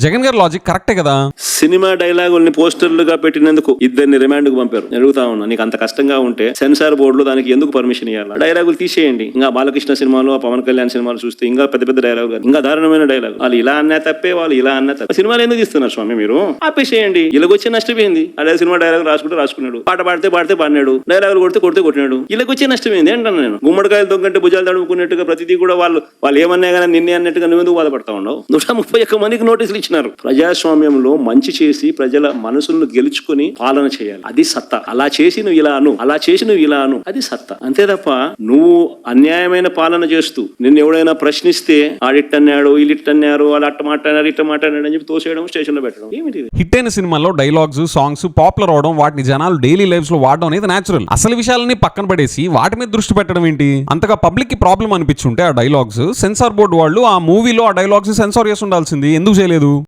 జగన్ గారి లాజిక్ కరెక్టే కదా. సినిమా డైలాగుల్ని పోస్టర్లుగా పెట్టినందుకు ఇద్దరిని రిమాండ్ కు పంపారు. అడుగుతా ఉన్నా, నీకు అంత కష్టంగా ఉంటే సెన్సార్ బోర్డులో దానికి ఎందుకు పర్మిషన్ ఇవ్వాలి? డైలాగులు తీసేయండి. ఇంకా బాలకృష్ణ సినిమాలు, పవన్ కళ్యాణ్ సినిమాలు చూస్తే ఇంకా పెద్ద పెద్ద డైలాగులు, ఇంకా దారుణమైన డైలాగ్. వాళ్ళు ఇలా అన్నా తప్పే, వాళ్ళు ఇలా అన్నా తప్పే. సినిమాలు ఎందుకు తీస్తున్నారు స్వామి మీరు? ఆపేసేయండి. ఇలాగొచ్చే నష్టపోయింది. అదే సినిమా డైలాగ్ రాసుకున్నాడు, పాట పాడితే పాడినాడు, డైలాగులు కొడితే కొట్టినాడు. ఇలాగొచ్చే నష్టమైంది ఏంటన్నా నేను? గుమ్మడికాయలు దొంగంటే భుజాలు తడుముకున్నట్టుగా ప్రతిదీ కూడా వాళ్ళు ఏమన్నా కానీ నిన్నే అన్నట్టుగా నువ్వు ఎందుకు బాధపడతా ఉండవు? 131 మందికి నోటీసులు ఇచ్చినారు. ప్రజాస్వామ్యంలో మంచి చేసి ప్రజల మనసులను గెలుచుకుని పాలన చేయాలి, అది సత్తా. అలా చేసి నువ్వు ఇలా అను, అది సత్తా. అంతే తప్ప నువ్వు అన్యాయమైన పాలన చేస్తూ నిన్ను ఎవడైనా ప్రశ్నిస్తే ఆడిట్టన్నాడు, వీళ్ళిట్టన్నారు, వాళ్ళు అట్ట మాట్లాడారు, ఇట్ట మాట్లాడారు అని చెప్పి తోసేయడం, స్టేషన్ లో పెట్టడం ఏమిటి? హిట్ అయిన సినిమాల్లో డైలాగ్స్, సాంగ్స్ పాపులర్ అవడం, వాటిని జనాలు డైలీ లైఫ్స్ లో వాడడం అనేది నేచురల్. అసలు విషయాలని పక్కన పడేసి వాటి మీద దృష్టి పెట్టడం ఏంటి? అంతగా పబ్లిక్ కి ప్రాబ్లం అనిపించుంటే ఆ డైలాగ్స్, సెన్సార్ బోర్డు వాళ్ళు ఆ మూవీలో ఆ డైలాగ్స్ సెన్సార్ చేసి ఉండాల్సింది, ఎందుకు చేయలేదు?